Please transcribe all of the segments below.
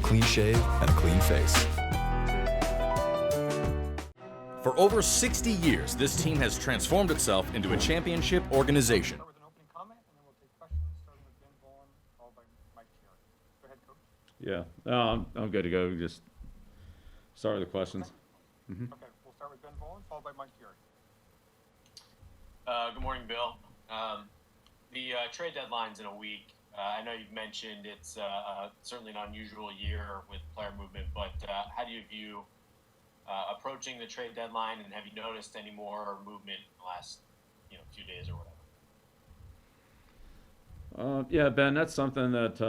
clean shave, and a clean face. For over 60 years, this team has transformed itself into a championship organization. Start with an opening comment, and then we'll take questions, starting with Ben Bowen, followed by Mike Cherry. Go ahead, Coach. Yeah, no, I'm good to go. Just start with the questions. Okay, we'll start with Ben Bowen, followed by Mike Cherry. Good morning, Bill. The trade deadline's in a week. I know you've mentioned it's certainly an unusual year with player movement, but how do you view approaching the trade deadline, and have you noticed any more movement in the last few days or whatever? Yeah, Ben, that's something that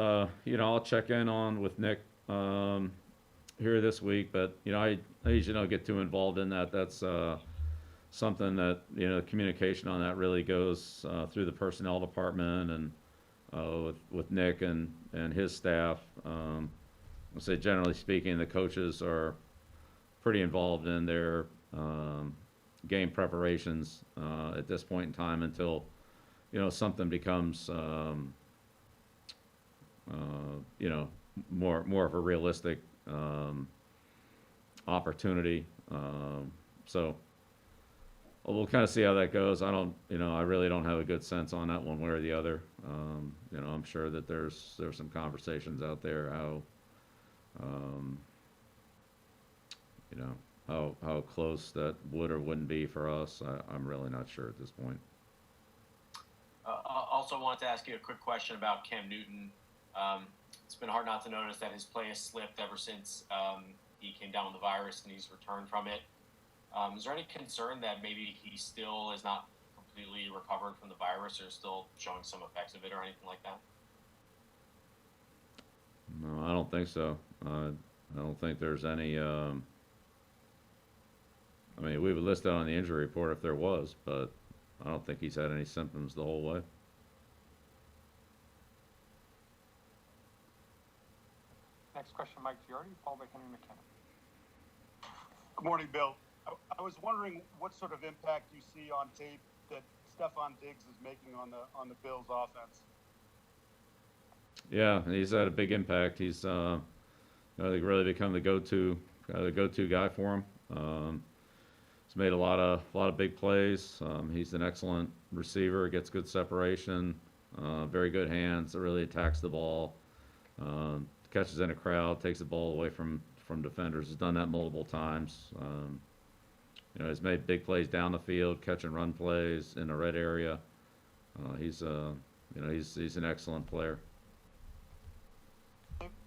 I'll check in on with Nick here this week. But I usually don't get too involved in that. That's something that communication on that really goes through the personnel department and with Nick and his staff. I'll say generally speaking, the coaches are pretty involved in their game preparations at this point in time until something becomes more of a realistic opportunity. So we'll kind of see how that goes. I really don't have a good sense on that one way or the other. I'm sure that there's some conversations out there how close that would or wouldn't be for us. I'm really not sure at this point. Also wanted to ask you a quick question about Cam Newton. It's been hard not to notice that his play has slipped ever since he came down with the virus and he's returned from it. Is there any concern that maybe he still is not completely recovered from the virus or still showing some effects of it or anything like that? No, I don't think so. I don't think there's any. We would list that on the injury report if there was, but I don't think he's had any symptoms the whole way. Next question, Mike Giardi, followed by Henry McKinnon. Good morning, Bill. I was wondering what sort of impact you see on tape that Stephon Diggs is making on the Bills' offense. Yeah, he's had a big impact. He's they've really become the go-to guy for him. He's made a lot of big plays. He's an excellent receiver. Gets good separation. Very good hands. Really attacks the ball. Catches in a crowd. Takes the ball away from defenders. Has done that multiple times. He's made big plays down the field, catch and run plays in the red area. He's an excellent player.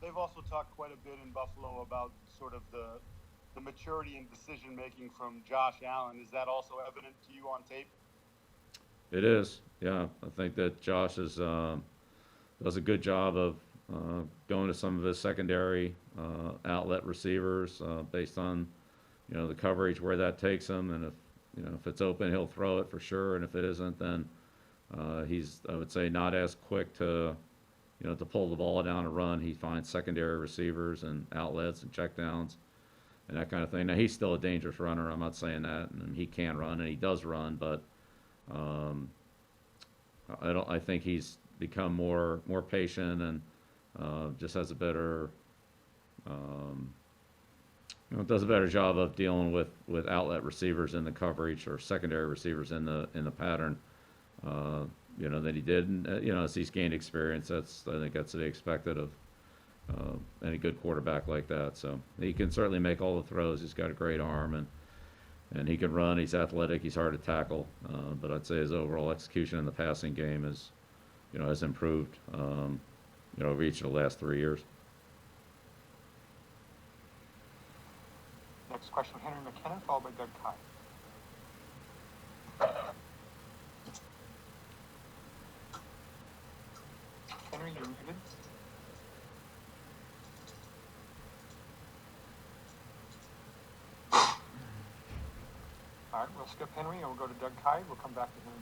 They've also talked quite a bit in Buffalo about sort of the maturity and decision making from Josh Allen. Is that also evident to you on tape? It is. Yeah, I think that Josh does a good job of going to some of his secondary outlet receivers based on the coverage where that takes him, and if it's open, he'll throw it for sure, and if it isn't, then he's, I would say, not as quick to pull the ball down and run. He finds secondary receivers and outlets and checkdowns and that kind of thing. Now, he's still a dangerous runner. I'm not saying that, and he can run and he does run, but I think he's become more patient and just has a better does a better job of dealing with outlet receivers in the coverage or secondary receivers in the pattern, than he did. And, as he's gained experience, I think that's to be expected of any good quarterback like that. So he can certainly make all the throws. He's got a great arm and he can run. He's athletic. He's hard to tackle. But I'd say his overall execution in the passing game has improved, over each of the last 3 years. Next question, Henry McKinnon, followed by Doug Kai. Henry, you're muted. All right, we'll skip Henry and we'll go to Doug Kai. We'll come back to Henry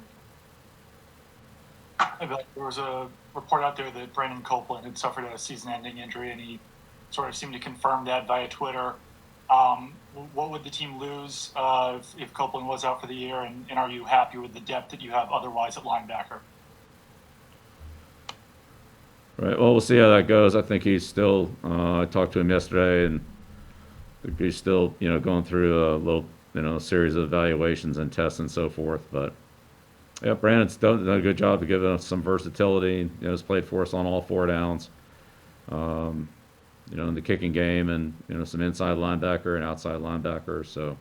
McKinnon. There was a report out there that Brandon Copeland had suffered a season-ending injury, and he sort of seemed to confirm that via Twitter. What would the team lose if Copeland was out for the year, and are you happy with the depth that you have otherwise at linebacker? Right. Well, we'll see how that goes. I think he's still. I talked to him yesterday, and I think he's still, going through a little, series of evaluations and tests and so forth. But yeah, Brandon's done a good job of giving us some versatility. Has played for us on all 4 downs. In the kicking game, and some inside linebacker and outside linebacker. So,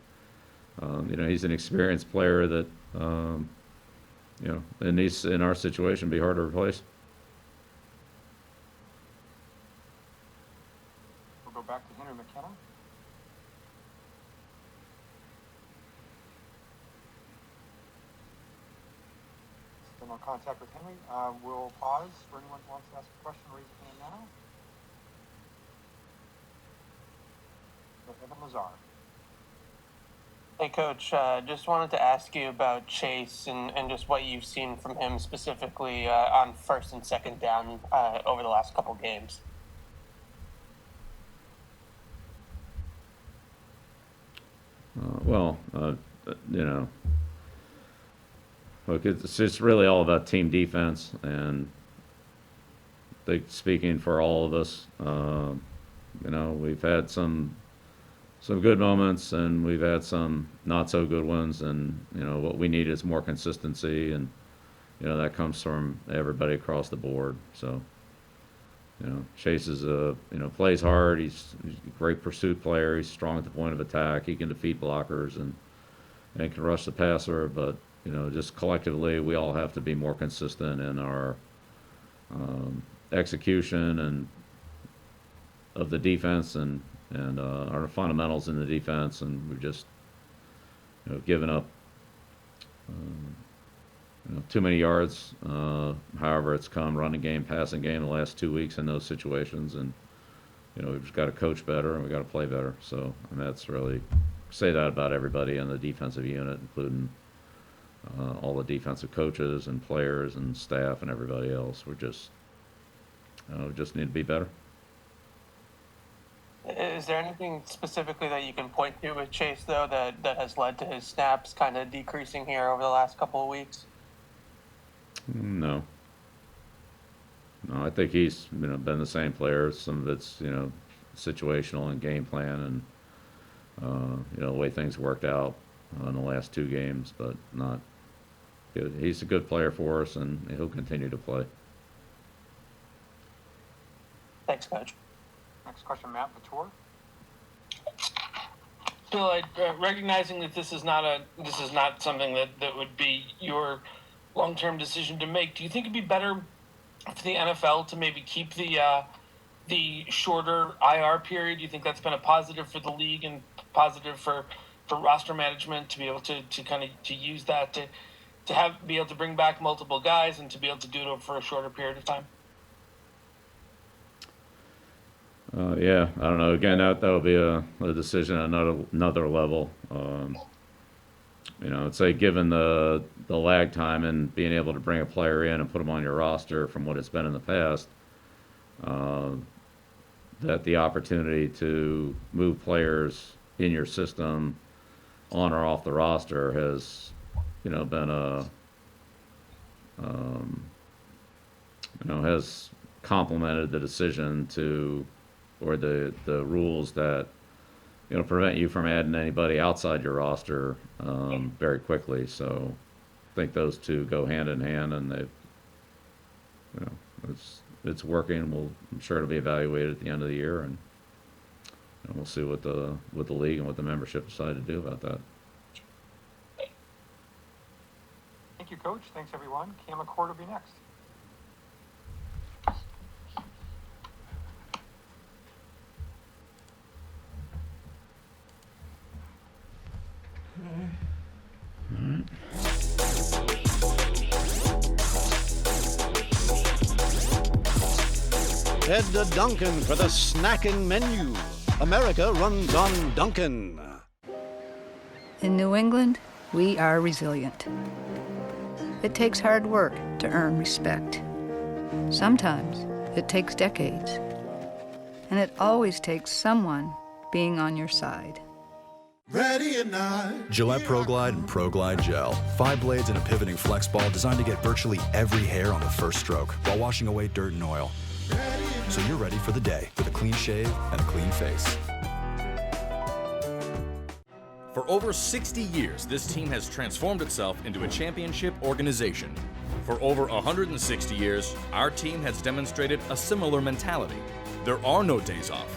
he's an experienced player that, in our situation, be hard to replace. We'll go back to Henry McKenna. Still no contact with Henry. We'll pause for anyone who wants to ask a question. Raise your hand now. Evan Lazar. Hey, Coach, just wanted to ask you about Chase and just what you've seen from him specifically on first and second down over the last couple games. Look, it's just really all about team defense, and I think speaking for all of us, we've had some good moments, and we've had some not so good ones, and what we need is more consistency, and that comes from everybody across the board. So Chase is plays hard. He's a great pursuit player. He's strong at the point of attack. He can defeat blockers and can rush the passer. But just collectively, we all have to be more consistent in our execution and of the defense and our fundamentals in the defense, and we've just given up too many yards. However it's come, running game, passing game, the last 2 weeks in those situations, and we've just got to coach better and we got to play better. So, and that's really say that about everybody in the defensive unit, including all the defensive coaches and players and staff and everybody else. We just need to be better. Is there anything specifically that you can point to with Chase, though, that has led to his snaps kind of decreasing here over the last couple of weeks? No, I think he's been the same player. Some of it's situational and game plan, and the way things worked out in the last 2 games, but not good. He's a good player for us, and he'll continue to play. Thanks, Coach. Next question, Matt Latour. Bill, recognizing that this is not something that would be your long-term decision to make, do you think it'd be better for the NFL to maybe keep the shorter IR period? Do you think that's been a positive for the league and positive for roster management to be able to kind of to use that to be able to bring back multiple guys and to be able to do it for a shorter period of time? Yeah, I don't know. Again, that would be a decision at another level. I'd say given the lag time and being able to bring a player in and put them on your roster from what it's been in the past, that the opportunity to move players in your system on or off the roster has, been has complemented the decision to, or the rules that prevent you from adding anybody outside your roster very quickly. So I think those two go hand in hand, and they've it's working. I'm sure it'll be evaluated at the end of the year, and we'll see what the league and what the membership decide to do about that. Thank you, Coach. Thanks, everyone. Cam McCord will be next. Head to Dunkin' for the snacking menu. America runs on Dunkin'. In New England, we are resilient. It takes hard work to earn respect. Sometimes it takes decades. And it always takes someone being on your side. Ready or not. Gillette ProGlide and ProGlide Gel. 5 blades and a pivoting flex ball designed to get virtually every hair on the first stroke while washing away dirt and oil. so you're ready for the day with a clean shave and a clean face. For over 60 years, this team has transformed itself into a championship organization. For over 160 years, our team has demonstrated a similar mentality. There are no days off.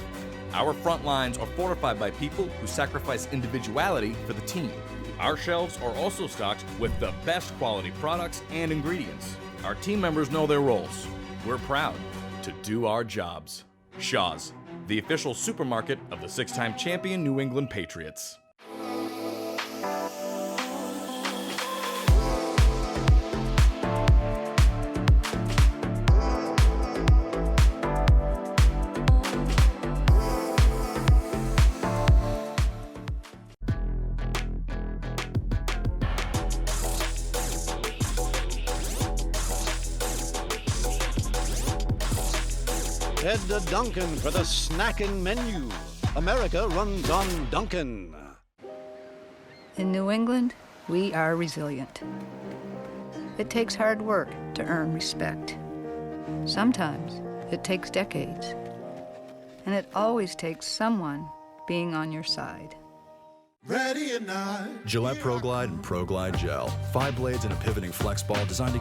Our front lines are fortified by people who sacrifice individuality for the team. Our shelves are also stocked with the best quality products and ingredients. Our team members know their roles. We're proud to do our jobs. Shaw's, the official supermarket of the 6-time champion New England Patriots. Head to Dunkin' for the snacking menu. America runs on Dunkin'. In New England, we are resilient. It takes hard work to earn respect. Sometimes it takes decades. And it always takes someone being on your side. Ready or not. Gillette Pro Glide and Pro Glide Gel. 5 blades and a pivoting flex ball designed to get